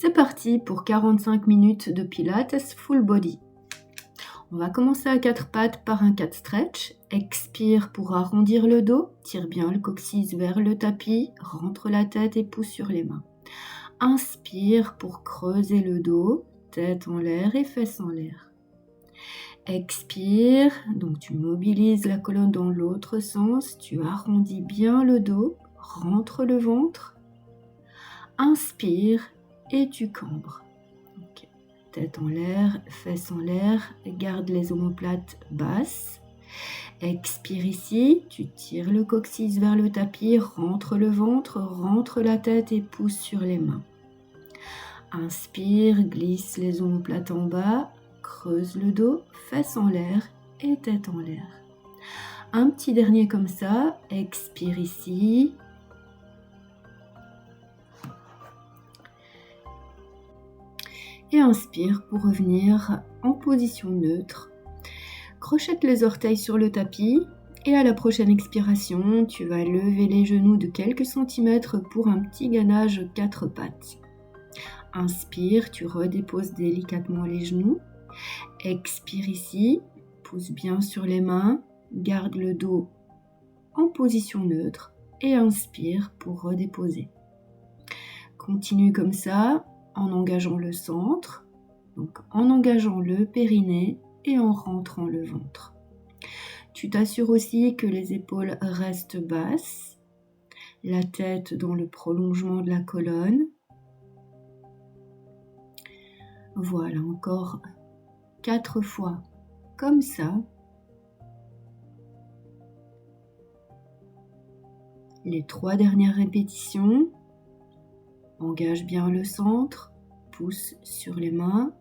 C'est parti pour 45 minutes de Pilates Full Body. On va commencer à quatre pattes par un cat stretch. Expire pour arrondir le dos. Tire bien le coccyx vers le tapis. Rentre la tête et pousse sur les mains. Inspire pour creuser le dos. Tête en l'air et fesses en l'air. Expire, donc tu mobilises la colonne dans l'autre sens. Tu arrondis bien le dos. Rentre le ventre. Inspire et tu cambres. Okay. Tête en l'air, fesses en l'air, garde les omoplates basses. Expire ici, tu tires le coccyx vers le tapis, rentre le ventre, rentre la tête et pousse sur les mains. Inspire, glisse les omoplates en bas, creuse le dos, fesses en l'air et tête en l'air. Un petit dernier comme ça, expire ici. Et inspire pour revenir en position neutre. Crochette les orteils sur le tapis et à la prochaine expiration, tu vas lever les genoux de quelques centimètres pour un petit gainage 4 pattes. Inspire, tu redéposes délicatement les genoux. Expire ici, pousse bien sur les mains, garde le dos en position neutre et inspire pour redéposer. Continue comme ça. En engageant le centre, donc en engageant le périnée et en rentrant le ventre. Tu t'assures aussi que les épaules restent basses, la tête dans le prolongement de la colonne. Voilà, encore 4 fois comme ça. Les 3 dernières répétitions. Engage bien le centre, pousse sur les mains.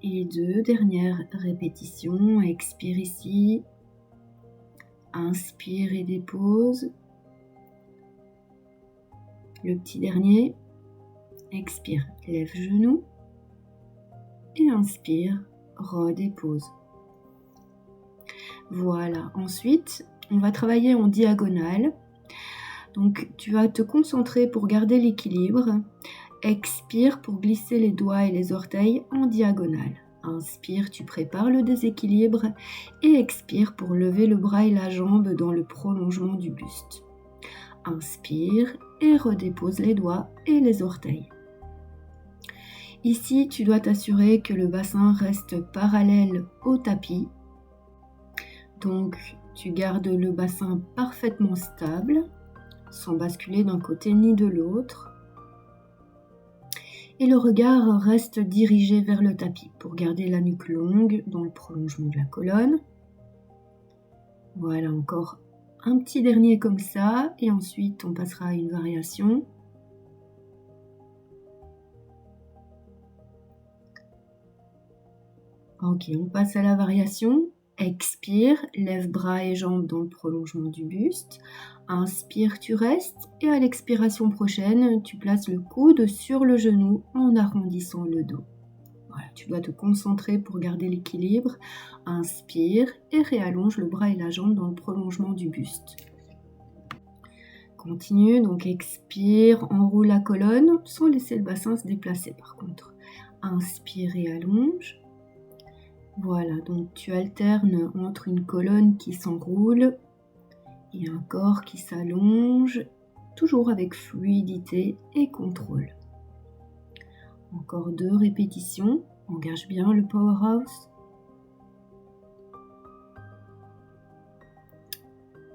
Et 2 dernières répétitions, expire ici, inspire et dépose. Le petit dernier, expire, lève genou et inspire, redépose. Voilà, ensuite, on va travailler en diagonale. Donc, tu vas te concentrer pour garder l'équilibre. Expire pour glisser les doigts et les orteils en diagonale. Inspire, tu prépares le déséquilibre. Et expire pour lever le bras et la jambe dans le prolongement du buste. Inspire et redépose les doigts et les orteils. Ici, tu dois t'assurer que le bassin reste parallèle au tapis. Donc, tu gardes le bassin parfaitement stable, sans basculer d'un côté ni de l'autre. Et le regard reste dirigé vers le tapis pour garder la nuque longue dans le prolongement de la colonne. Voilà, encore un petit dernier comme ça. Et ensuite, on passera à une variation. Ok, on passe à la variation. Expire, lève bras et jambes dans le prolongement du buste. Inspire, tu restes. Et à l'expiration prochaine, tu places le coude sur le genou en arrondissant le dos. Voilà, tu dois te concentrer pour garder l'équilibre. Inspire et réallonge le bras et la jambe dans le prolongement du buste. Continue, donc expire, enroule la colonne sans laisser le bassin se déplacer par contre. Inspire et allonge. Voilà, donc tu alternes entre une colonne qui s'enroule et un corps qui s'allonge, toujours avec fluidité et contrôle. Encore 2 répétitions, engage bien le powerhouse.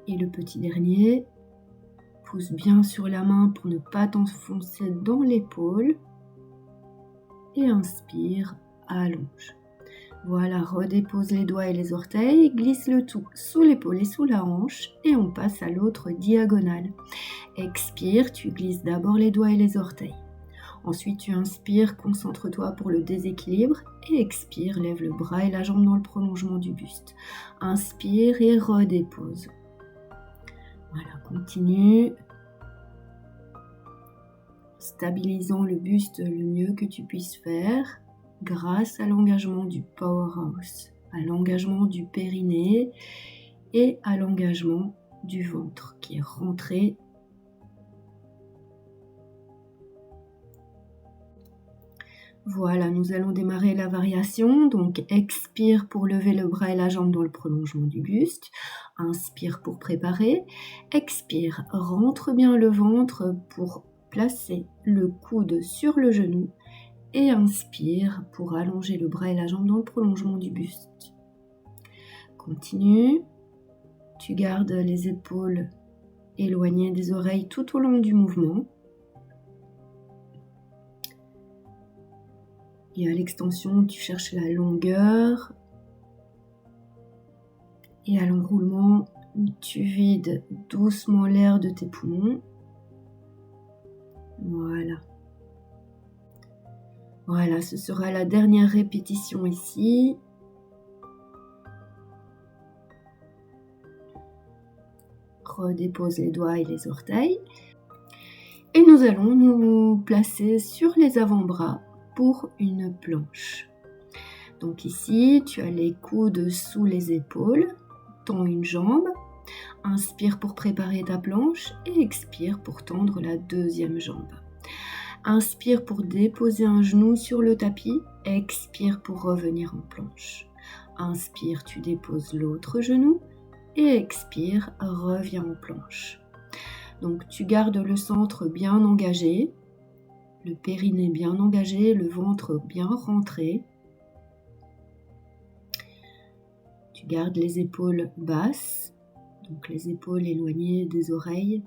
Et le petit dernier, pousse bien sur la main pour ne pas t'enfoncer dans l'épaule. Et inspire, allonge. Voilà, redépose les doigts et les orteils, glisse le tout sous l'épaule et sous la hanche et on passe à l'autre diagonale. Expire, tu glisses d'abord les doigts et les orteils. Ensuite, tu inspires, concentre-toi pour le déséquilibre et expire, lève le bras et la jambe dans le prolongement du buste. Inspire et redépose. Voilà, continue. Stabilisant le buste le mieux que tu puisses faire. Grâce à l'engagement du powerhouse, à l'engagement du périnée et à l'engagement du ventre qui est rentré Voilà, nous allons démarrer la variation. Donc, expire pour lever le bras et la jambe dans le prolongement du buste. Inspire pour préparer. Expire, rentre bien le ventre pour placer le coude sur le genou. Et inspire pour allonger le bras et la jambe dans le prolongement du buste. Continue. Tu gardes les épaules éloignées des oreilles tout au long du mouvement. Et à l'extension, tu cherches la longueur. Et à l'enroulement, tu vides doucement l'air de tes poumons. Voilà. Voilà, ce sera la dernière répétition ici. Redépose les doigts et les orteils. Et nous allons nous placer sur les avant-bras pour une planche. Donc ici, tu as les coudes sous les épaules, tends une jambe, inspire pour préparer ta planche et expire pour tendre la deuxième jambe. Inspire pour déposer un genou sur le tapis, expire pour revenir en planche. Inspire, tu déposes l'autre genou et expire, reviens en planche. Donc tu gardes le centre bien engagé, le périnée bien engagé, le ventre bien rentré. Tu gardes les épaules basses, donc les épaules éloignées des oreilles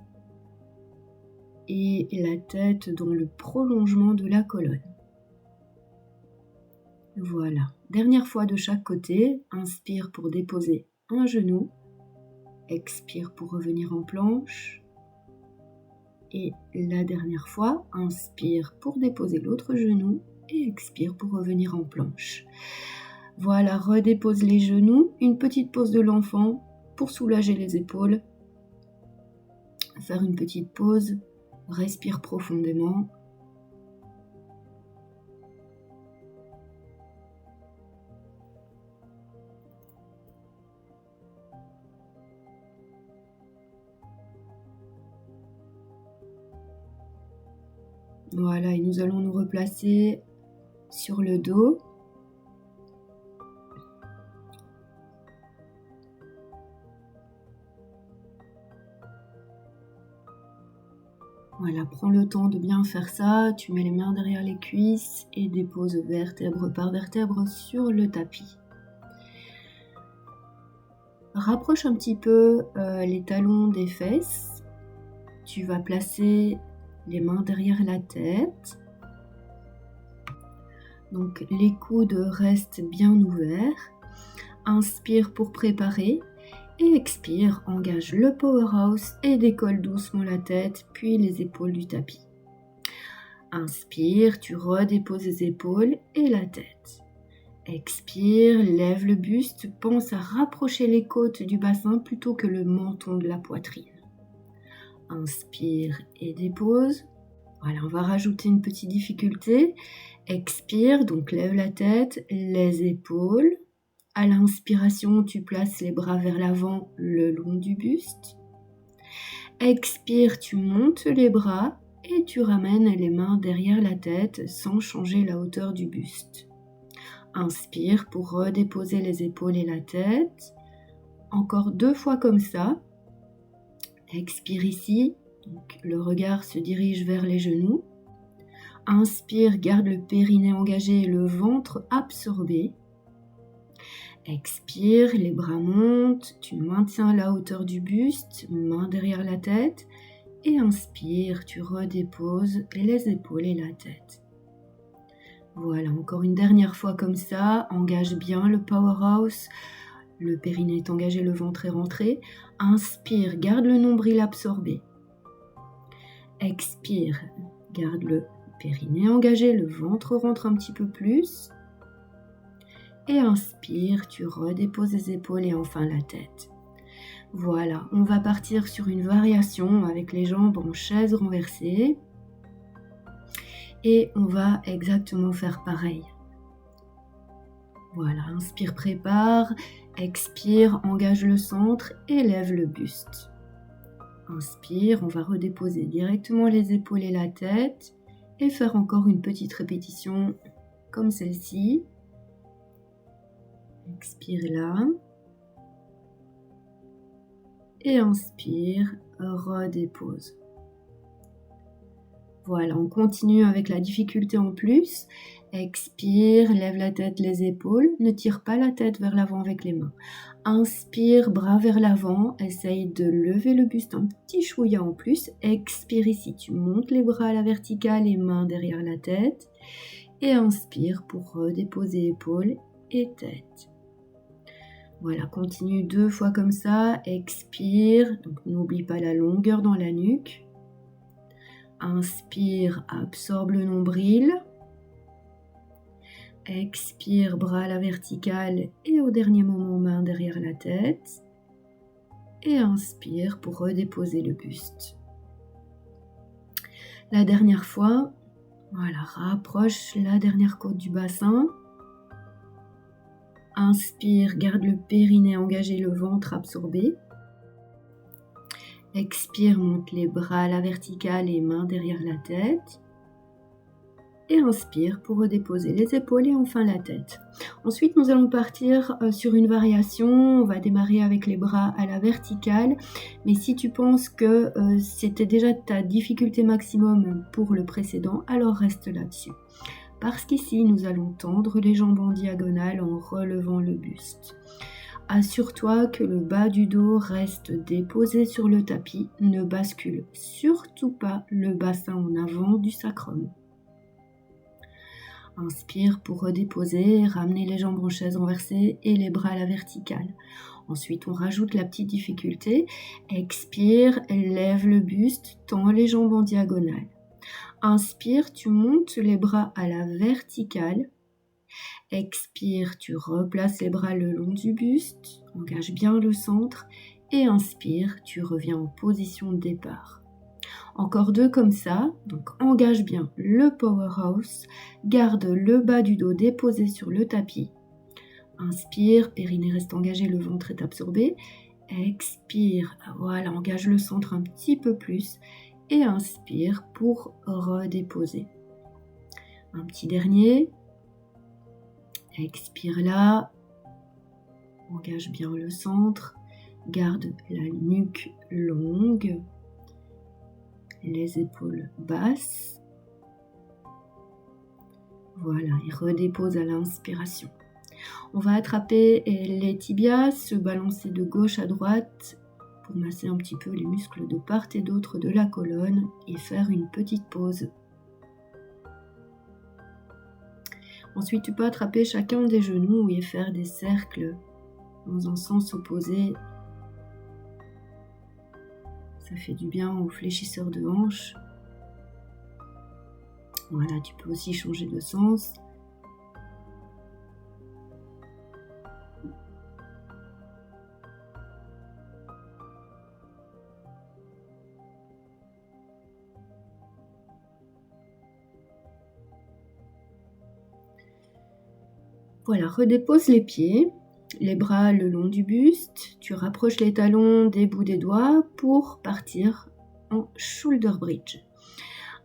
et la tête dans le prolongement de la colonne. Voilà, dernière fois de chaque côté, inspire pour déposer un genou, expire pour revenir en planche. Et la dernière fois, inspire pour déposer l'autre genou et expire pour revenir en planche. Voilà, redépose les genoux, une petite pause de l'enfant pour soulager les épaules. Faire une petite pause, respire profondément. Voilà, et nous allons nous replacer sur le dos. Voilà, prends le temps de bien faire ça. Tu mets les mains derrière les cuisses et déposes vertèbre par vertèbre sur le tapis. Rapproche un petit peu les talons des fesses. Tu vas placer les mains derrière la tête. Donc les coudes restent bien ouverts. Inspire pour préparer et expire, engage le powerhouse et décolle doucement la tête puis les épaules du tapis. Inspire, tu redéposes les épaules et la tête. Expire, lève le buste, pense à rapprocher les côtes du bassin plutôt que le menton de la poitrine. Inspire et dépose. Voilà, on va rajouter une petite difficulté. Expire, donc lève la tête, les épaules. À l'inspiration, tu places les bras vers l'avant le long du buste. Expire, tu montes les bras et tu ramènes les mains derrière la tête sans changer la hauteur du buste. Inspire pour redéposer les épaules et la tête. Encore 2 fois comme ça. Expire ici, donc le regard se dirige vers les genoux. Inspire, garde le périnée engagé et le ventre absorbé. Expire, les bras montent, tu maintiens la hauteur du buste, main derrière la tête. Et inspire, tu redéposes les épaules et la tête. Voilà, encore une dernière fois comme ça, engage bien le powerhouse. Le périnée est engagé, le ventre est rentré. Inspire, garde le nombril absorbé. Expire, garde le périnée engagé, le ventre rentre un petit peu plus. Et inspire, tu redéposes les épaules et enfin la tête. Voilà, on va partir sur une variation avec les jambes en chaise renversée. Et on va exactement faire pareil. Voilà, inspire, prépare, expire, engage le centre et lève le buste. Inspire, on va redéposer directement les épaules et la tête et faire encore une petite répétition. comme celle-ci. Expire là. Et inspire, redépose. Voilà, on continue avec la difficulté en plus. Expire, lève la tête, les épaules. Ne tire pas la tête vers l'avant avec les mains. Inspire, bras vers l'avant. Essaye de lever le buste un petit chouïa en plus. Expire ici, tu montes les bras à la verticale, les mains derrière la tête. Et inspire pour redéposer épaules et tête. Voilà, continue 2 fois comme ça. Expire, donc n'oublie pas la longueur dans la nuque. Inspire, absorbe le nombril. Expire, bras à la verticale et au dernier moment, main derrière la tête. Et inspire pour redéposer le buste. La dernière fois, voilà, rapproche la dernière côte du bassin. Inspire, garde le périnée engagé, le ventre absorbé. Expire, monte les bras à la verticale et mains derrière la tête. Et inspire pour redéposer les épaules et enfin la tête. Ensuite, nous allons partir sur une variation. On va démarrer avec les bras à la verticale. Mais si tu penses que c'était déjà ta difficulté maximum pour le précédent, alors reste là-dessus. Parce qu'ici, nous allons tendre les jambes en diagonale en relevant le buste. Assure-toi que le bas du dos reste déposé sur le tapis. Ne bascule surtout pas le bassin en avant du sacrum. Inspire pour redéposer, ramener les jambes en chaise renversée et les bras à la verticale. Ensuite, on rajoute la petite difficulté. Expire, lève le buste, tends les jambes en diagonale. Inspire, tu montes les bras à la verticale. Expire, tu replaces les bras le long du buste, engage bien le centre et inspire, tu reviens en position de départ. Encore 2 comme ça, donc engage bien le powerhouse, garde le bas du dos déposé sur le tapis. Inspire, périnée reste engagé, le ventre est absorbé. Expire, voilà, engage le centre un petit peu plus et inspire pour redéposer. Un petit dernier. Expire là, engage bien le centre, garde la nuque longue, les épaules basses. Voilà, et redépose à l'inspiration. On va attraper les tibias, se balancer de gauche à droite pour masser un petit peu les muscles de part et d'autre de la colonne et faire une petite pause. Ensuite, tu peux attraper chacun des genoux et faire des cercles dans un sens opposé. Ça fait du bien aux fléchisseurs de hanches. Voilà, tu peux aussi changer de sens. Voilà, redépose les pieds, les bras le long du buste. Tu rapproches les talons des bouts des doigts pour partir en shoulder bridge.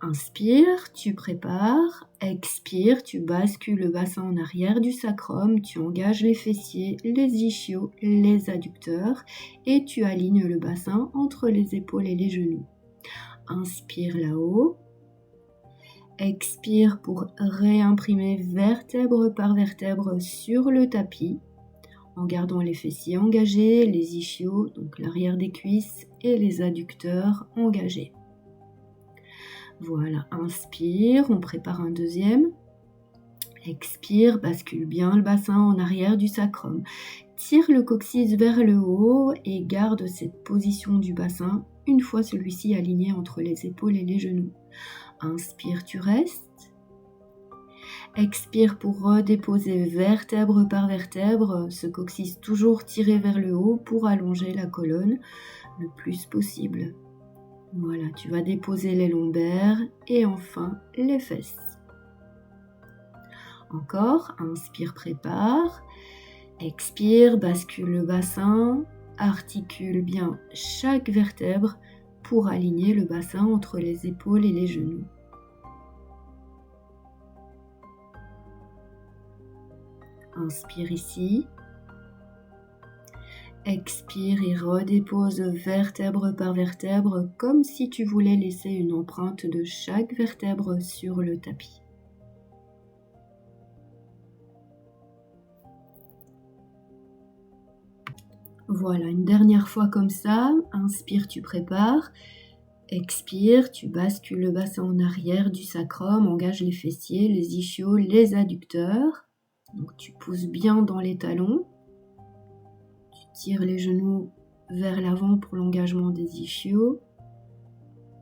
Inspire, tu prépares. Expire, tu bascules le bassin en arrière du sacrum. Tu engages les fessiers, les ischios, les adducteurs et tu alignes le bassin entre les épaules et les genoux. Inspire là-haut. Expire pour réimprimer vertèbre par vertèbre sur le tapis en gardant les fessiers engagés, les ischios, donc l'arrière des cuisses et les adducteurs engagés. Voilà, inspire, on prépare un deuxième. Expire, bascule bien le bassin en arrière du sacrum. Tire le coccyx vers le haut et garde cette position du bassin une fois celui-ci aligné entre les épaules et les genoux. Inspire, tu restes. Expire pour redéposer vertèbre par vertèbre, ce coccyx toujours tiré vers le haut pour allonger la colonne le plus possible. Voilà, tu vas déposer les lombaires et enfin les fesses. Encore, inspire, prépare. Expire, bascule le bassin, articule bien chaque vertèbre pour aligner le bassin entre les épaules et les genoux. Inspire ici. Expire et redépose vertèbre par vertèbre comme si tu voulais laisser une empreinte de chaque vertèbre sur le tapis. Voilà, une dernière fois comme ça. Inspire, tu prépares. Expire, tu bascules le bassin en arrière du sacrum, engage les fessiers, les ischios, les adducteurs. Donc tu pousses bien dans les talons. Tu tires les genoux vers l'avant pour l'engagement des ischios.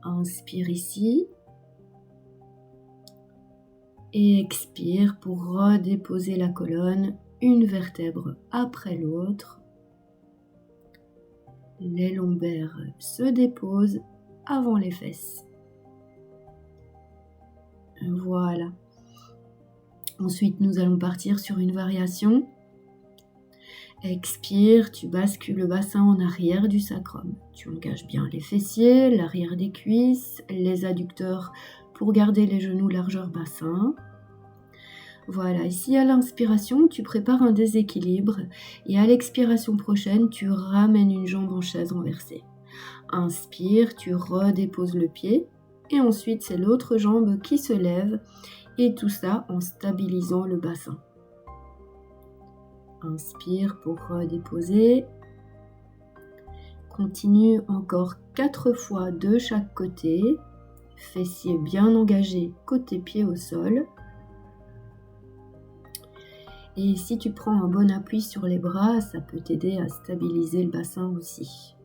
Inspire ici. Et expire pour redéposer la colonne, une vertèbre après l'autre. Les lombaires se déposent avant les fesses. Voilà. Ensuite, nous allons partir sur une variation. Expire, tu bascules le bassin en arrière du sacrum. Tu engages bien les fessiers, l'arrière des cuisses, les adducteurs pour garder les genoux largeur bassin. Voilà, ici à l'inspiration, tu prépares un déséquilibre et à l'expiration prochaine, tu ramènes une jambe en chaise renversée. Inspire, tu redéposes le pied et ensuite c'est l'autre jambe qui se lève et tout ça en stabilisant le bassin. Inspire pour redéposer. Continue encore 4 fois de chaque côté. Fessiers bien engagés côté pied au sol. Et si tu prends un bon appui sur les bras, ça peut t'aider à stabiliser le bassin aussi.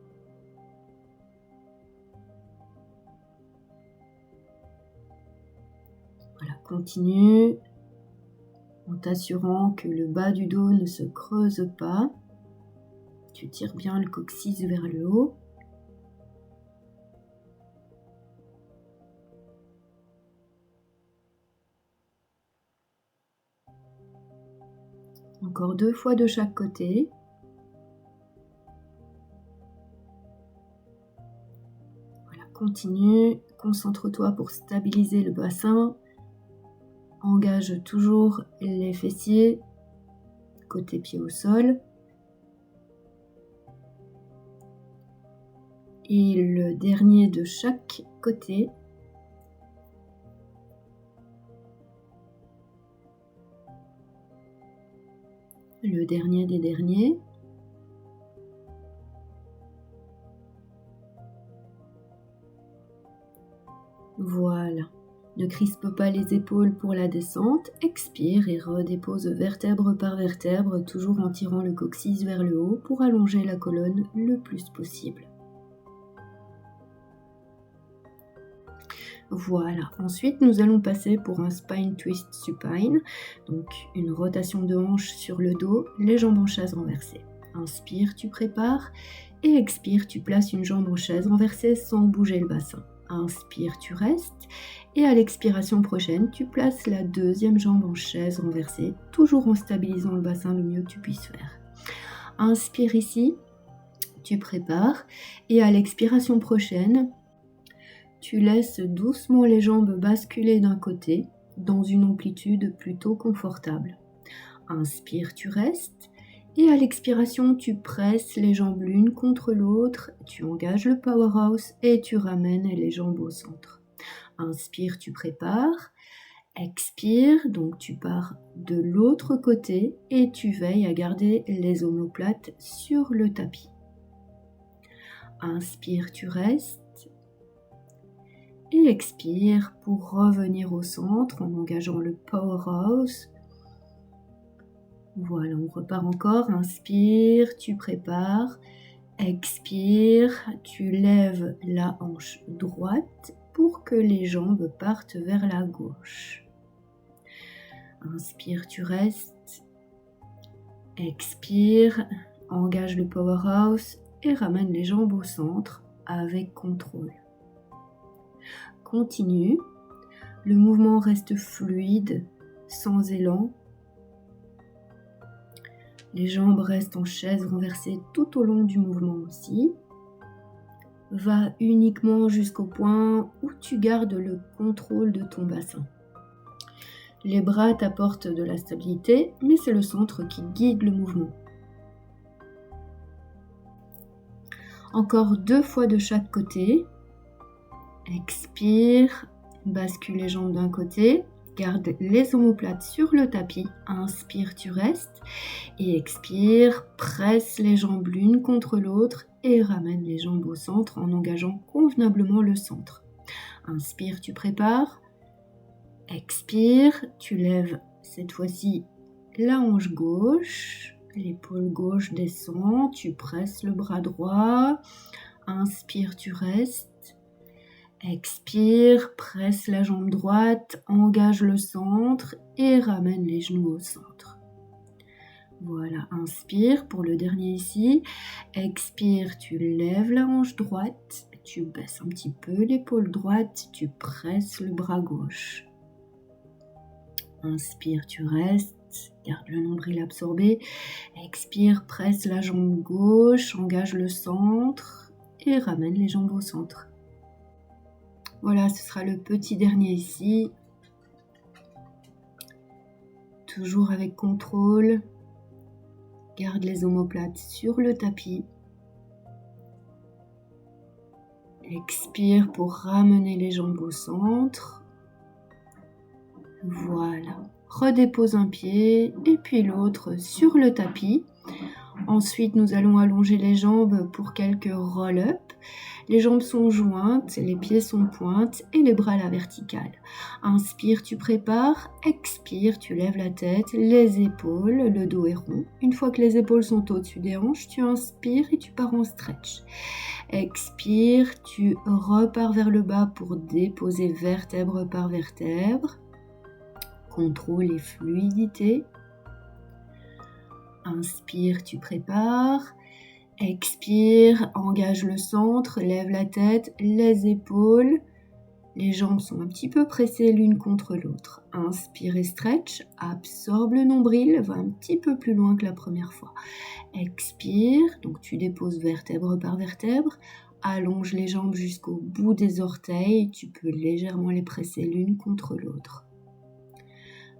Voilà, continue en t'assurant que le bas du dos ne se creuse pas. Tu tires bien le coccyx vers le haut. Encore 2 fois de chaque côté. Voilà, continue. Concentre-toi pour stabiliser le bassin. Engage toujours les fessiers, côté pied au sol. Et le dernier de chaque côté. Le dernier des derniers. Voilà. Ne crispe pas les épaules pour la descente. Expire et redépose vertèbre par vertèbre, toujours en tirant le coccyx vers le haut pour allonger la colonne le plus possible. Voilà, ensuite nous allons passer pour un spine twist supine, donc une rotation de hanche sur le dos, les jambes en chaise renversée. Inspire, tu prépares, et expire, tu places une jambe en chaise renversée sans bouger le bassin. Inspire, tu restes, et à l'expiration prochaine, tu places la deuxième jambe en chaise renversée, toujours en stabilisant le bassin le mieux que tu puisses faire. Inspire ici, tu prépares, et à l'expiration prochaine, tu laisses doucement les jambes basculer d'un côté, dans une amplitude plutôt confortable. Inspire, tu restes, et à l'expiration, tu presses les jambes l'une contre l'autre, tu engages le powerhouse et tu ramènes les jambes au centre. Inspire, tu prépares, expire, donc tu pars de l'autre côté et tu veilles à garder les omoplates sur le tapis. Inspire, tu restes. Et expire pour revenir au centre en engageant le powerhouse. Voilà, on repart encore. Inspire, tu prépares. Expire, tu lèves la hanche droite pour que les jambes partent vers la gauche. Inspire, tu restes. Expire, engage le powerhouse et ramène les jambes au centre avec contrôle. Continue, le mouvement reste fluide, sans élan. Les jambes restent en chaise renversée tout au long du mouvement aussi. Va uniquement jusqu'au point où tu gardes le contrôle de ton bassin. Les bras t'apportent de la stabilité, mais c'est le centre qui guide le mouvement. Encore 2 fois de chaque côté. Expire, bascule les jambes d'un côté. Garde les omoplates sur le tapis. Inspire, tu restes. Et expire, presse les jambes l'une contre l'autre et ramène les jambes au centre en engageant convenablement le centre. Inspire, tu prépares. Expire, tu lèves cette fois-ci la hanche gauche. L'épaule gauche descend, tu presses le bras droit. Inspire, tu restes. Expire, presse la jambe droite, engage le centre et ramène les genoux au centre. Voilà, inspire pour le dernier ici. Expire, tu lèves la hanche droite, tu baisses un petit peu l'épaule droite, tu presses le bras gauche. Inspire, tu restes, garde le nombril absorbé. Expire, presse la jambe gauche, engage le centre et ramène les jambes au centre. Voilà, ce sera le petit dernier ici. Toujours avec contrôle. Garde les omoplates sur le tapis. Expire pour ramener les jambes au centre. Voilà, redépose un pied et puis l'autre sur le tapis. Ensuite, nous allons allonger les jambes pour quelques roll-up. Les jambes sont jointes, les pieds sont pointes et les bras à la verticale. Inspire, tu prépares. Expire, tu lèves la tête, les épaules, le dos est rond. Une fois que les épaules sont au-dessus des hanches, tu inspires et tu pars en stretch. Expire, tu repars vers le bas pour déposer vertèbre par vertèbre. Contrôle et fluidité. Inspire, tu prépares. Expire, engage le centre, lève la tête, les épaules. Les jambes sont un petit peu pressées l'une contre l'autre. Inspire et stretch, absorbe le nombril, va un petit peu plus loin que la première fois. Expire, donc tu déposes vertèbre par vertèbre. Allonge les jambes jusqu'au bout des orteils, tu peux légèrement les presser l'une contre l'autre.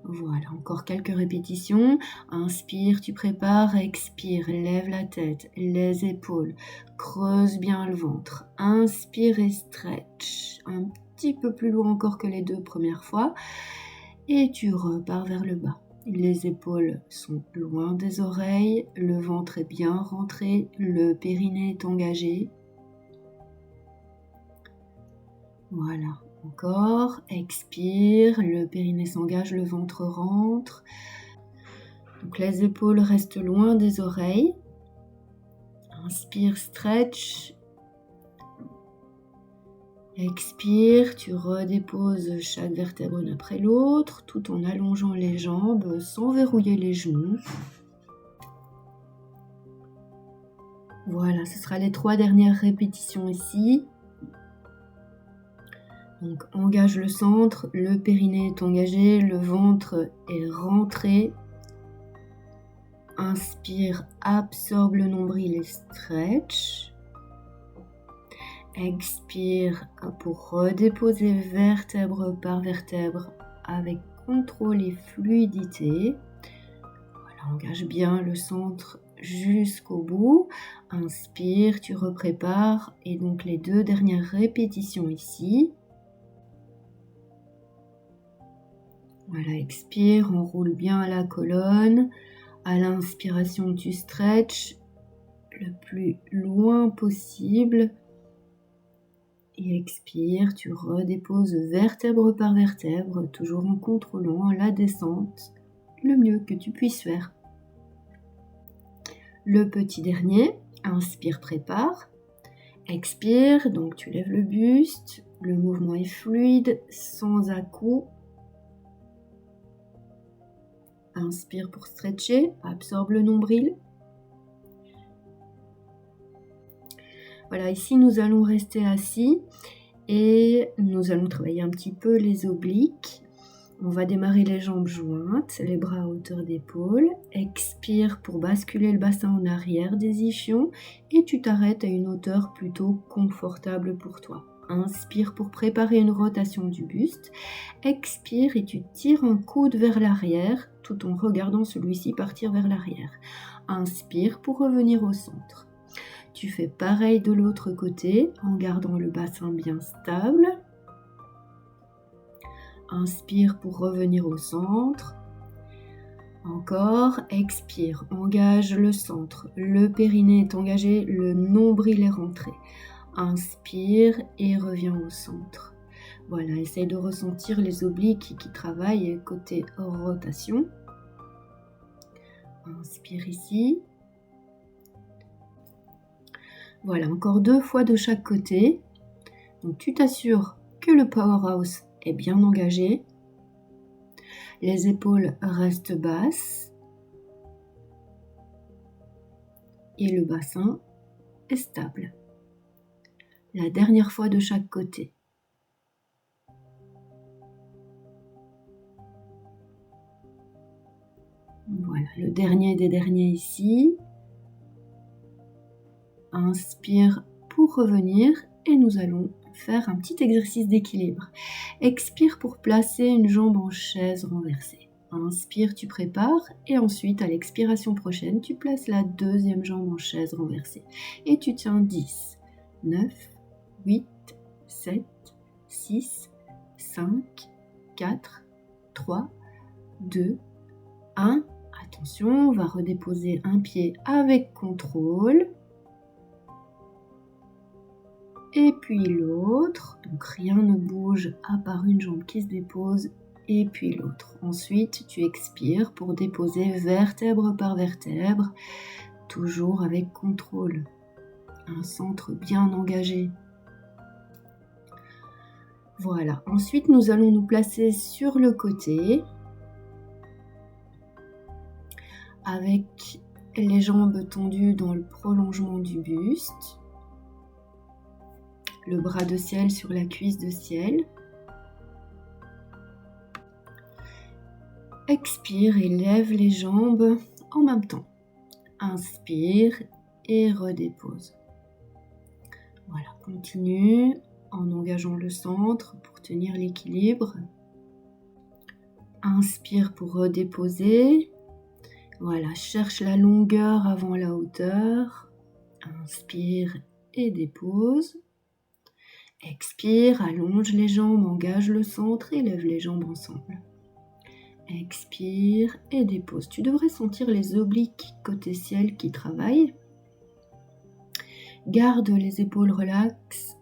Voilà, encore quelques répétitions. Inspire, tu prépares. Expire, lève la tête, les épaules. Creuse bien le ventre. Inspire et stretch. Un petit peu plus loin encore que les 2 premières fois. Et tu repars vers le bas. Les épaules sont loin des oreilles. Le ventre est bien rentré. Le périnée est engagé. Voilà. Encore, expire, le périnée s'engage, le ventre rentre. Donc les épaules restent loin des oreilles. Inspire, stretch. Expire, tu redéposes chaque vertèbre l'une après l'autre, tout en allongeant les jambes sans verrouiller les genoux. Voilà, ce sera les 3 dernières répétitions ici. Donc engage le centre, le périnée est engagé, le ventre est rentré. Inspire, absorbe le nombril et stretch. Expire pour redéposer vertèbre par vertèbre avec contrôle et fluidité. Voilà, engage bien le centre jusqu'au bout. Inspire, tu reprépares et donc les 2 dernières répétitions ici. Voilà, expire, enroule bien la colonne. À l'inspiration, tu stretches le plus loin possible. Et expire, tu redéposes vertèbre par vertèbre, toujours en contrôlant la descente le mieux que tu puisses faire. Le petit dernier, inspire, prépare. Expire, donc tu lèves le buste. Le mouvement est fluide, sans à-coups. Inspire pour stretcher, absorbe le nombril. Voilà, ici nous allons rester assis et nous allons travailler un petit peu les obliques. On va démarrer les jambes jointes, les bras à hauteur d'épaule. Expire pour basculer le bassin en arrière des ischions et tu t'arrêtes à une hauteur plutôt confortable pour toi. Inspire pour préparer une rotation du buste. Expire et tu tires un coude vers l'arrière tout en regardant celui-ci partir vers l'arrière. Inspire pour revenir au centre. Tu fais pareil de l'autre côté en gardant le bassin bien stable. Inspire pour revenir au centre. Encore, expire, engage le centre. Le périnée est engagé, le nombril est rentré. Inspire et reviens au centre. Voilà, essaye de ressentir les obliques qui travaillent côté rotation. Inspire ici. Voilà, encore 2 fois de chaque côté. Donc tu t'assures que le powerhouse est bien engagé. Les épaules restent basses. Et le bassin est stable. La dernière fois de chaque côté. Voilà, le dernier des derniers ici. Inspire pour revenir et nous allons faire un petit exercice d'équilibre. Expire pour placer une jambe en chaise renversée. Inspire, tu prépares et ensuite à l'expiration prochaine, tu places la deuxième jambe en chaise renversée. Et tu tiens 10, 9, 8, 7, 6, 5, 4, 3, 2, 1. Attention, on va redéposer un pied avec contrôle. Et puis l'autre, donc rien ne bouge à part une jambe qui se dépose, et puis l'autre. Ensuite, tu expires pour déposer vertèbre par vertèbre, toujours avec contrôle. Un centre bien engagé. Voilà, ensuite nous allons nous placer sur le côté, avec les jambes tendues dans le prolongement du buste. Le bras de ciel sur la cuisse de ciel. Expire et lève les jambes en même temps. Inspire et redépose. Voilà, continue en engageant le centre pour tenir l'équilibre. Inspire pour redéposer. Voilà, cherche la longueur avant la hauteur. Inspire et dépose. Expire, allonge les jambes, engage le centre et lève les jambes ensemble. Expire et dépose. Tu devrais sentir les obliques côté ciel qui travaillent. Garde les épaules relaxes.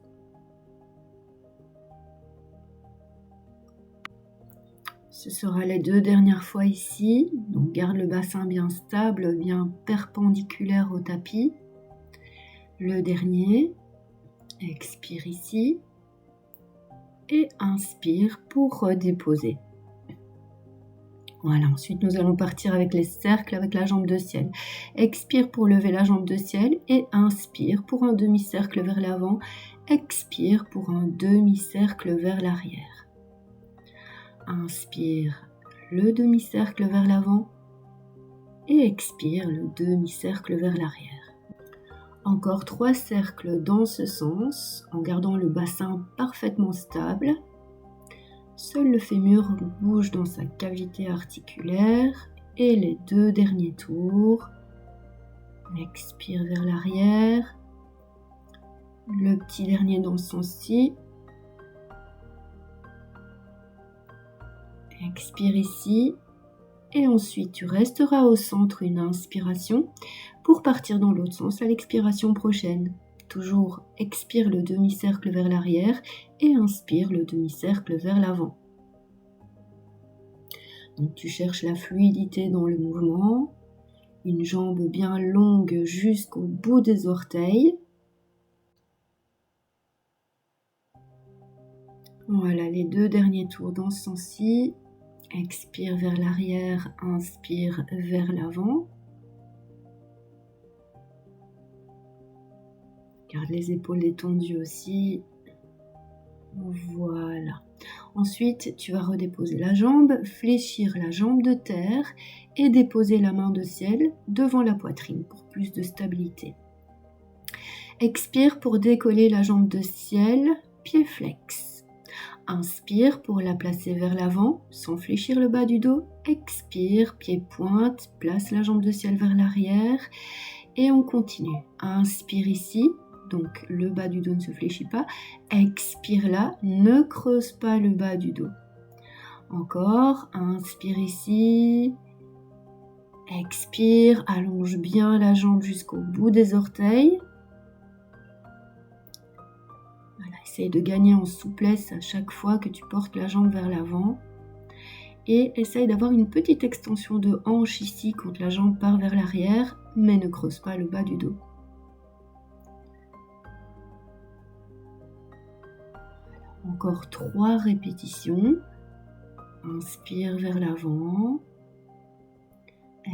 Ce sera les 2 dernières fois ici. Donc garde le bassin bien stable, bien perpendiculaire au tapis. Le dernier. Expire ici et inspire pour redéposer. Voilà, ensuite nous allons partir avec les cercles avec la jambe de ciel. Expire pour lever la jambe de ciel et inspire pour un demi-cercle vers l'avant. Expire pour un demi-cercle vers l'arrière. Inspire le demi-cercle vers l'avant et expire le demi-cercle vers l'arrière. Encore 3 cercles dans ce sens, en gardant le bassin parfaitement stable. Seul le fémur bouge dans sa cavité articulaire et les 2 derniers tours. Expire vers l'arrière. Le petit dernier dans ce sens-ci. Expire ici. Et ensuite, tu resteras au centre une inspiration pour partir dans l'autre sens à l'expiration prochaine. Toujours expire le demi-cercle vers l'arrière et inspire le demi-cercle vers l'avant. Donc tu cherches la fluidité dans le mouvement, une jambe bien longue jusqu'au bout des orteils. Voilà les 2 derniers tours dans ce sens-ci. Expire vers l'arrière, inspire vers l'avant. Garde les épaules détendues aussi. Voilà. Ensuite, tu vas redéposer la jambe, fléchir la jambe de terre et déposer la main de ciel devant la poitrine pour plus de stabilité. Expire pour décoller la jambe de ciel, pied flex. Inspire pour la placer vers l'avant, sans fléchir le bas du dos. Expire, pied pointe, place la jambe de ciel vers l'arrière. Et on continue. Inspire ici, donc le bas du dos ne se fléchit pas. Expire là, ne creuse pas le bas du dos. Encore, inspire ici. Expire, allonge bien la jambe jusqu'au bout des orteils. Voilà, essaye de gagner en souplesse à chaque fois que tu portes la jambe vers l'avant. Et essaye d'avoir une petite extension de hanche ici quand la jambe part vers l'arrière, mais ne creuse pas le bas du dos. Encore 3 répétitions. Inspire vers l'avant.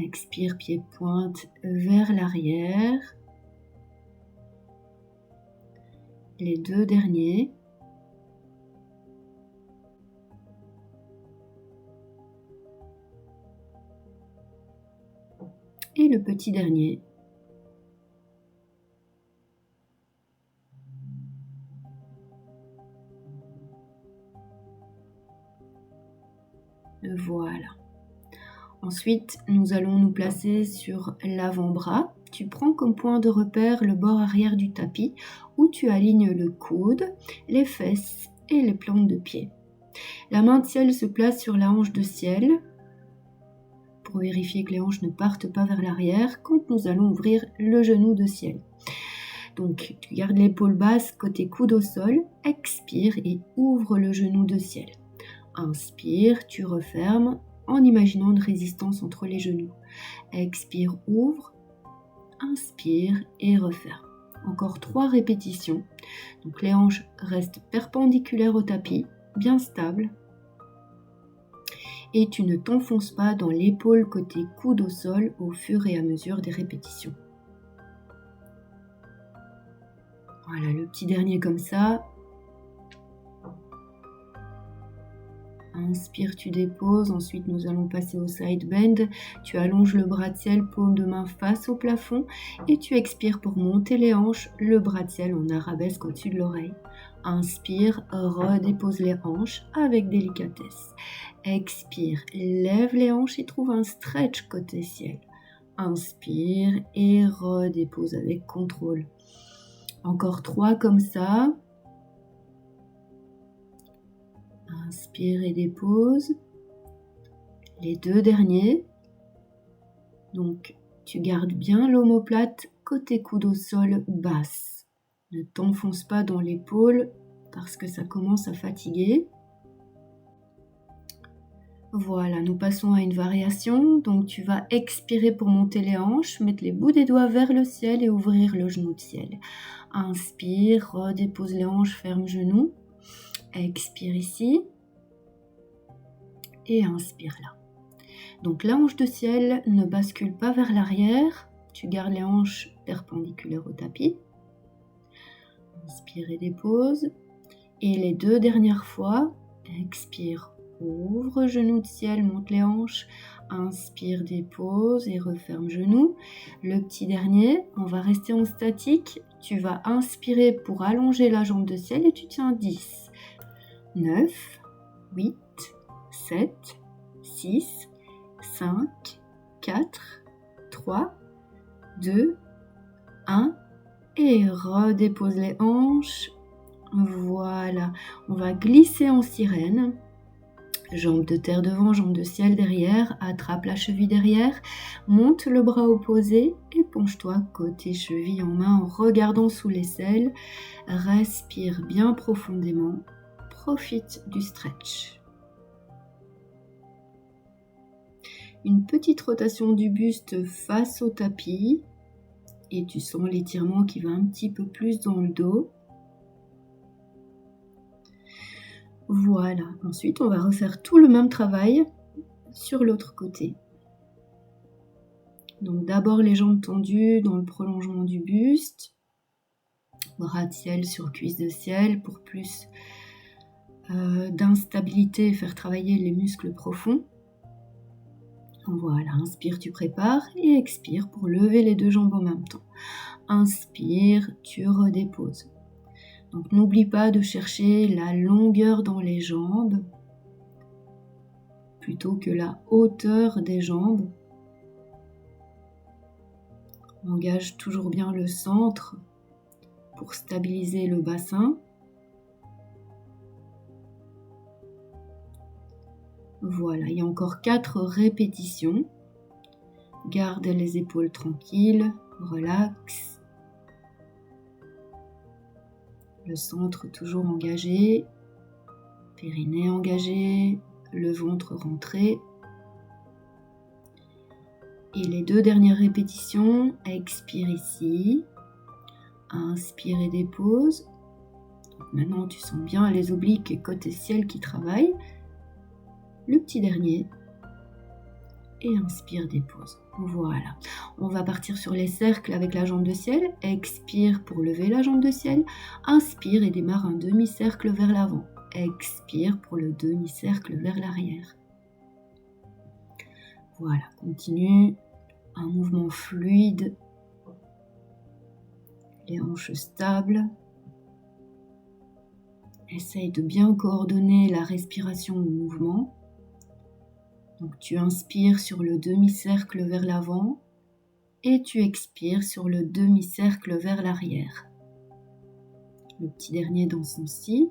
Expire, pied pointe vers l'arrière. Les 2 derniers. Et le petit dernier. Voilà. Ensuite, nous allons nous placer sur l'avant-bras. Tu prends comme point de repère le bord arrière du tapis où tu alignes le coude, les fesses et les plantes de pied. La main de ciel se place sur la hanche de ciel pour vérifier que les hanches ne partent pas vers l'arrière quand nous allons ouvrir le genou de ciel. Donc, tu gardes l'épaule basse côté coude au sol, expire et ouvre le genou de ciel. Inspire, tu refermes en imaginant une résistance entre les genoux. Expire, ouvre, inspire et referme. Encore 3 répétitions. Donc les hanches restent perpendiculaires au tapis, bien stables. Et tu ne t'enfonces pas dans l'épaule côté coude au sol au fur et à mesure des répétitions. Voilà, le petit dernier comme ça. Inspire, tu déposes. Ensuite, nous allons passer au side bend. Tu allonges le bras de ciel, paume de main face au plafond. Et tu expires pour monter les hanches, le bras de ciel en arabesque au-dessus de l'oreille. Inspire, redépose les hanches avec délicatesse. Expire, lève les hanches et trouve un stretch côté ciel. Inspire et redépose avec contrôle. Encore 3 comme ça. Inspire et dépose. Les 2 derniers. Donc, tu gardes bien l'omoplate côté coude au sol basse. Ne t'enfonce pas dans l'épaule parce que ça commence à fatiguer. Voilà, nous passons à une variation. Donc, tu vas expirer pour monter les hanches, mettre les bouts des doigts vers le ciel et ouvrir le genou de ciel. Inspire, redépose les hanches, ferme genou. Expire ici. Et inspire là. Donc la hanche de ciel ne bascule pas vers l'arrière. Tu gardes les hanches perpendiculaires au tapis. Inspire et dépose. Et les 2 dernières fois, expire, ouvre genou de ciel, monte les hanches. Inspire, dépose et referme genou. Le petit dernier, on va rester en statique. Tu vas inspirer pour allonger la jambe de ciel et tu tiens 10, 9, 8, 7, 6, 5, 4, 3, 2, 1 et redépose les hanches. Voilà, on va glisser en sirène. Jambe de terre devant, jambe de ciel derrière, attrape la cheville derrière, monte le bras opposé et penche-toi côté cheville en main en regardant sous l'aisselle. Respire bien profondément, profite du stretch. Une petite rotation du buste face au tapis et tu sens l'étirement qui va un petit peu plus dans le dos. Voilà, ensuite on va refaire tout le même travail sur l'autre côté. Donc d'abord les jambes tendues dans le prolongement du buste, bras de ciel sur cuisse de ciel pour plus d'instabilité et faire travailler les muscles profonds. Voilà, inspire, tu prépares et expire pour lever les 2 jambes en même temps. Inspire, tu redéposes. Donc n'oublie pas de chercher la longueur dans les jambes plutôt que la hauteur des jambes. Engage toujours bien le centre pour stabiliser le bassin. Voilà, il y a encore 4 répétitions. Garde les épaules tranquilles, relax. Le centre toujours engagé, périnée engagé, le ventre rentré. Et les 2 dernières répétitions, expire ici, inspire et dépose. Donc maintenant tu sens bien les obliques côté ciel qui travaillent. Le petit dernier, et inspire, dépose. Voilà, on va partir sur les cercles avec la jambe de ciel. Expire pour lever la jambe de ciel, inspire et démarre un demi-cercle vers l'avant. Expire pour le demi-cercle vers l'arrière. Voilà, continue, un mouvement fluide, les hanches stables. Essaye de bien coordonner la respiration au mouvement. Donc tu inspires sur le demi-cercle vers l'avant et tu expires sur le demi-cercle vers l'arrière. Le petit dernier dans ce sens-ci.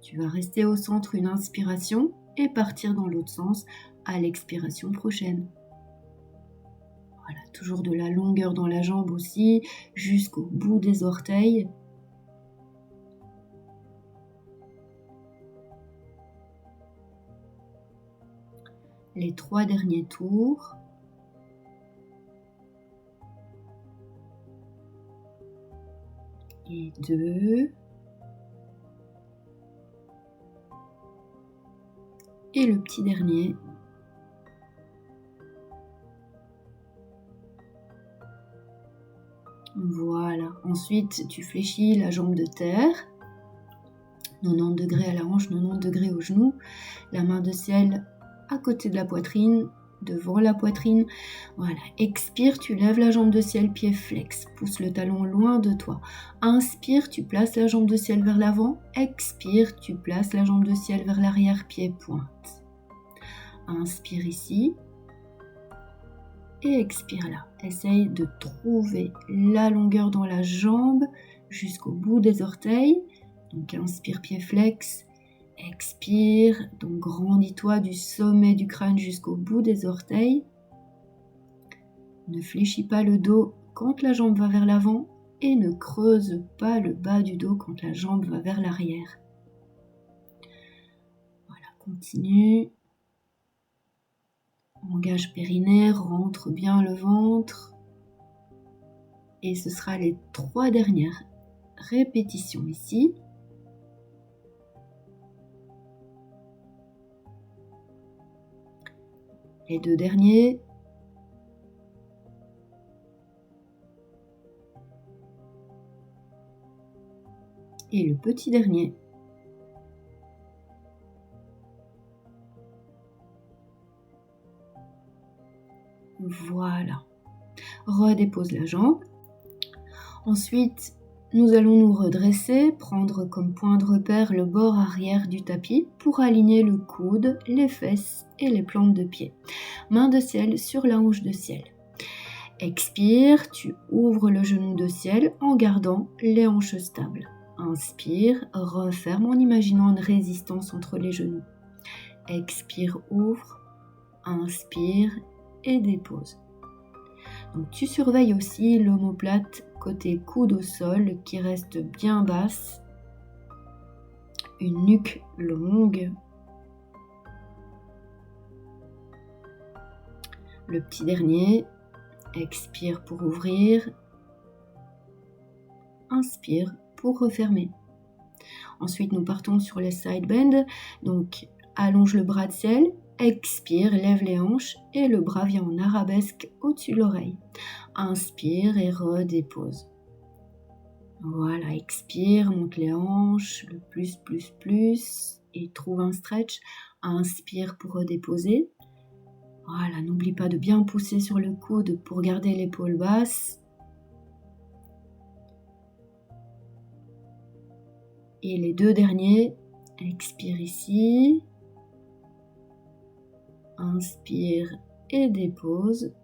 Tu vas rester au centre une inspiration et partir dans l'autre sens à l'expiration prochaine. Voilà, toujours de la longueur dans la jambe aussi, jusqu'au bout des orteils. Les 3 derniers tours. Et 2. Et le petit dernier. Voilà. Ensuite, tu fléchis la jambe de terre. 90 degrés à la hanche, 90 degrés au genou. La main de ciel à côté de la poitrine, devant la poitrine. Voilà, expire, tu lèves la jambe de ciel, pied flex, pousse le talon loin de toi. Inspire, tu places la jambe de ciel vers l'avant. Expire, tu places la jambe de ciel vers l'arrière, pied pointe. Inspire ici et expire là. Essaye de trouver la longueur dans la jambe jusqu'au bout des orteils. Donc inspire, pied flex. Expire, donc grandis-toi du sommet du crâne jusqu'au bout des orteils. Ne fléchis pas le dos quand la jambe va vers l'avant et ne creuse pas le bas du dos quand la jambe va vers l'arrière. Voilà, continue. Engage périnée, rentre bien le ventre. Et ce sera les 3 dernières répétitions ici. Les 2 derniers. Et le petit dernier. Voilà. Redépose la jambe. Ensuite, nous allons nous redresser, prendre comme point de repère le bord arrière du tapis pour aligner le coude, les fesses et les plantes de pied. Main de ciel sur la hanche de ciel. Expire, tu ouvres le genou de ciel en gardant les hanches stables. Inspire, referme en imaginant une résistance entre les genoux. Expire, ouvre, inspire et dépose. Donc tu surveilles aussi l'omoplate côté coude au sol qui reste bien basse, une nuque longue. Le petit dernier, expire pour ouvrir, inspire pour refermer. Ensuite nous partons sur les side bends, donc allonge le bras de ciel, expire, lève les hanches et le bras vient en arabesque au-dessus de l'oreille. Inspire et redépose. Voilà, expire, monte les hanches, le plus, et trouve un stretch. Inspire pour redéposer. Voilà, n'oublie pas de bien pousser sur le coude pour garder l'épaule basse. Et les 2 derniers, expire ici. Inspire et dépose.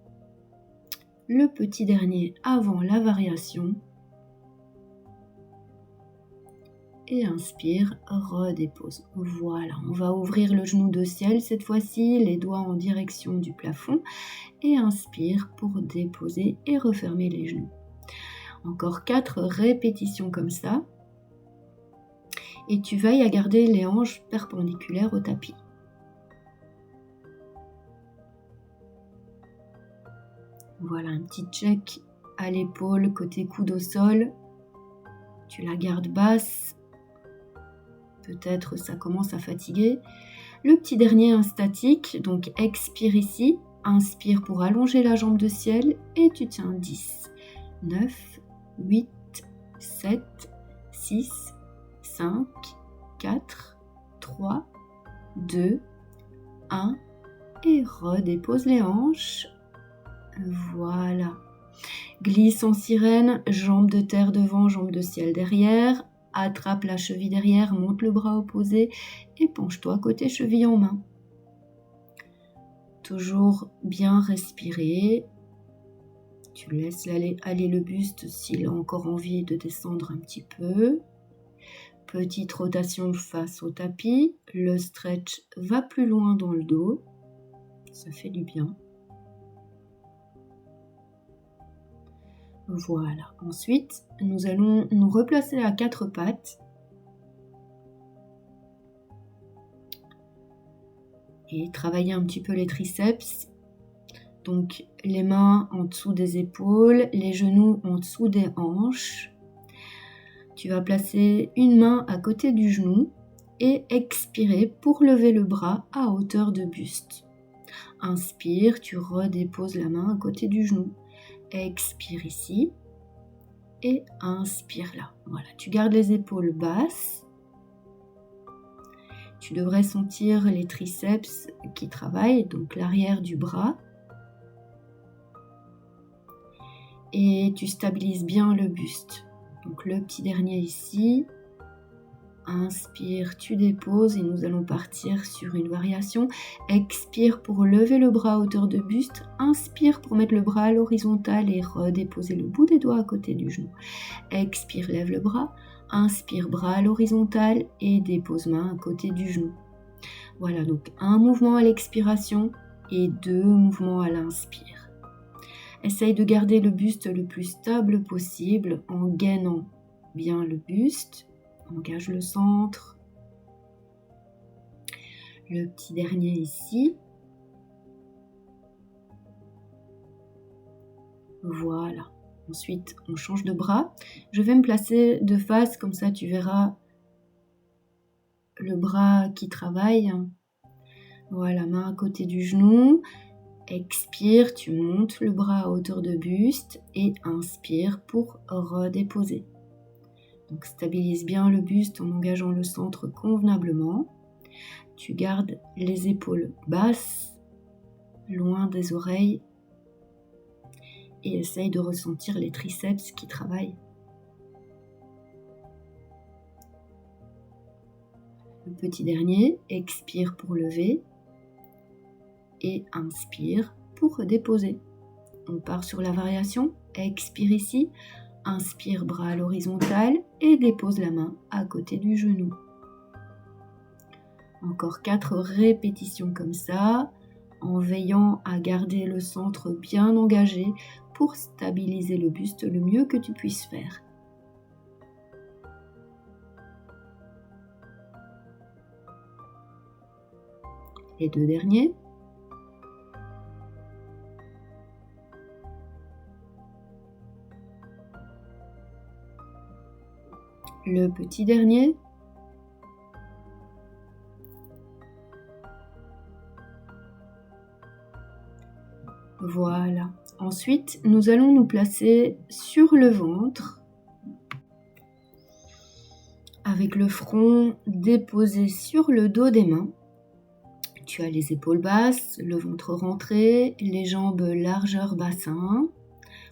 Le petit dernier avant la variation. Et inspire, redépose. Voilà, on va ouvrir le genou de ciel cette fois-ci, les doigts en direction du plafond. Et inspire pour déposer et refermer les genoux. Encore 4 répétitions comme ça. Et tu veilles à garder les hanches perpendiculaires au tapis. Voilà, un petit check à l'épaule, côté coude au sol. Tu la gardes basse. Peut-être ça commence à fatiguer. Le petit dernier, un statique. Donc expire ici. Inspire pour allonger la jambe de ciel. Et tu tiens 10, 9, 8, 7, 6, 5, 4, 3, 2, 1. Et redépose les hanches. Voilà. Glisse en sirène, jambe de terre devant, jambe de ciel derrière. Attrape la cheville derrière, monte le bras opposé et penche-toi côté cheville en main. Toujours bien respirer. Tu laisses aller le buste s'il a encore envie de descendre un petit peu. Petite rotation face au tapis. Le stretch va plus loin dans le dos. Ça fait du bien. Voilà. Ensuite, nous allons nous replacer à 4 pattes. Et travailler un petit peu les triceps. Donc, les mains en dessous des épaules, les genoux en dessous des hanches. Tu vas placer une main à côté du genou et expirer pour lever le bras à hauteur de buste. Inspire, tu redéposes la main à côté du genou. Expire ici et inspire là. Voilà, tu gardes les épaules basses. Tu devrais sentir les triceps qui travaillent, donc l'arrière du bras. Et tu stabilises bien le buste. Donc le petit dernier ici. Inspire, tu déposes et nous allons partir sur une variation. Expire pour lever le bras à hauteur de buste. Inspire pour mettre le bras à l'horizontale et redéposer le bout des doigts à côté du genou. Expire, lève le bras. Inspire, bras à l'horizontale et dépose main à côté du genou. Voilà, donc un mouvement à l'expiration et 2 mouvements à l'inspire. Essaye de garder le buste le plus stable possible en gainant bien le buste. Engage le centre. Le petit dernier ici. Voilà. Ensuite, on change de bras. Je vais me placer de face, comme ça tu verras le bras qui travaille. Voilà, main à côté du genou. Expire, tu montes le bras à hauteur de buste et inspire pour redéposer. Donc stabilise bien le buste en engageant le centre convenablement. Tu gardes les épaules basses, loin des oreilles. Et essaye de ressentir les triceps qui travaillent. Le petit dernier, expire pour lever. Et inspire pour déposer. On part sur la variation. Expire ici. Inspire, bras à l'horizontale et dépose la main à côté du genou. Encore 4 répétitions comme ça, en veillant à garder le centre bien engagé pour stabiliser le buste le mieux que tu puisses faire. Les 2 derniers. Le petit dernier. Voilà. Ensuite, nous allons nous placer sur le ventre avec le front déposé sur le dos des mains. Tu as les épaules basses, le ventre rentré, les jambes largeur bassin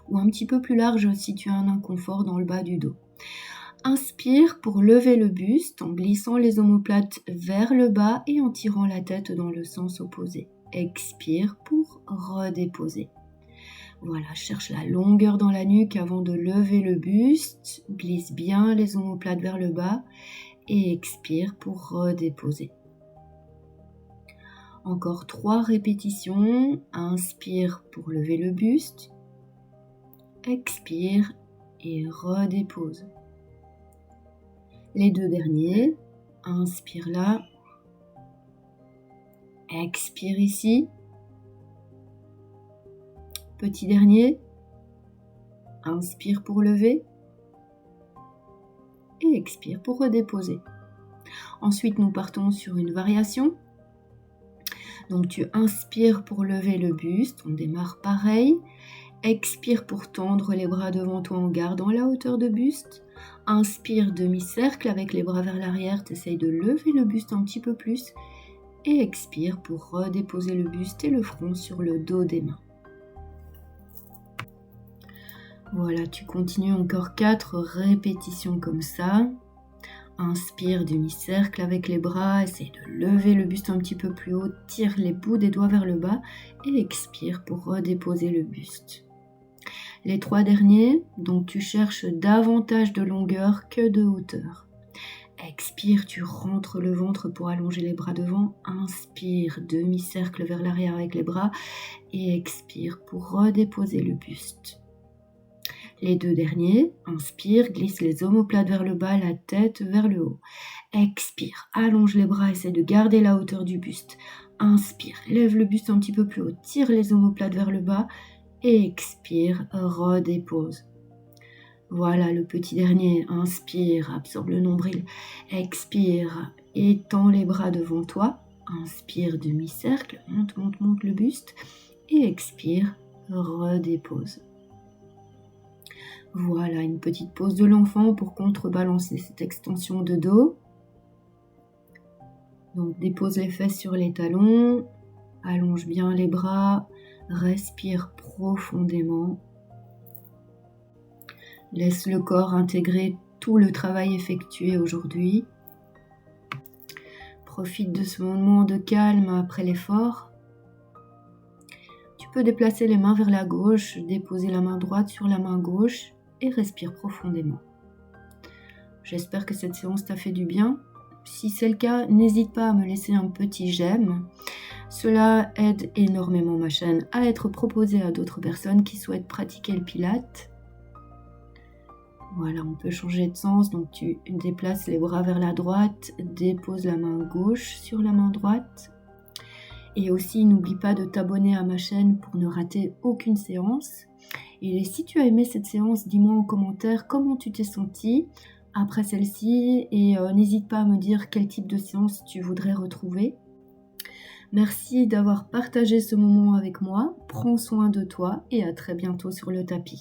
ou un petit peu plus large si tu as un inconfort dans le bas du dos. Inspire pour lever le buste en glissant les omoplates vers le bas et en tirant la tête dans le sens opposé. Expire pour redéposer. Voilà, cherche la longueur dans la nuque avant de lever le buste. Glisse bien les omoplates vers le bas et expire pour redéposer. Encore 3 répétitions. Inspire pour lever le buste. Expire et redépose. Les 2 derniers. Inspire là. Expire ici. Petit dernier. Inspire pour lever. Et expire pour redéposer. Ensuite, nous partons sur une variation. Donc tu inspires pour lever le buste, on démarre pareil. Expire pour tendre les bras devant toi en gardant la hauteur de buste. Inspire demi-cercle avec les bras vers l'arrière, tu essayes de lever le buste un petit peu plus. Et expire pour redéposer le buste et le front sur le dos des mains. Voilà, tu continues encore 4 répétitions comme ça. Inspire demi-cercle avec les bras, essaye de lever le buste un petit peu plus haut, tire les bouts des doigts vers le bas et expire pour redéposer le buste. Les 3 derniers, donc tu cherches davantage de longueur que de hauteur. Expire, tu rentres le ventre pour allonger les bras devant. Inspire, demi-cercle vers l'arrière avec les bras et expire pour redéposer le buste. Les 2 derniers, inspire, glisse les omoplates vers le bas, la tête vers le haut. Expire, allonge les bras, essaie de garder la hauteur du buste. Inspire, lève le buste un petit peu plus haut, tire les omoplates vers le bas et expire, redépose. Voilà le petit dernier, inspire, absorbe le nombril. Expire, étends les bras devant toi. Inspire, demi-cercle, monte le buste et expire, redépose. Voilà, une petite pause de l'enfant pour contrebalancer cette extension de dos. Donc dépose les fesses sur les talons, allonge bien les bras, respire profondément. Laisse le corps intégrer tout le travail effectué aujourd'hui. Profite de ce moment de calme après l'effort. Tu peux déplacer les mains vers la gauche, déposer la main droite sur la main gauche et respire profondément. J'espère que cette séance t'a fait du bien. Si c'est le cas, n'hésite pas à me laisser un petit j'aime. Cela aide énormément ma chaîne à être proposée à d'autres personnes qui souhaitent pratiquer le Pilates. Voilà, on peut changer de sens, donc tu déplaces les bras vers la droite, dépose la main gauche sur la main droite. Et aussi, n'oublie pas de t'abonner à ma chaîne pour ne rater aucune séance. Et si tu as aimé cette séance, dis-moi en commentaire comment tu t'es senti après celle-ci et n'hésite pas à me dire quel type de séance tu voudrais retrouver. Merci d'avoir partagé ce moment avec moi, prends soin de toi et à très bientôt sur le tapis.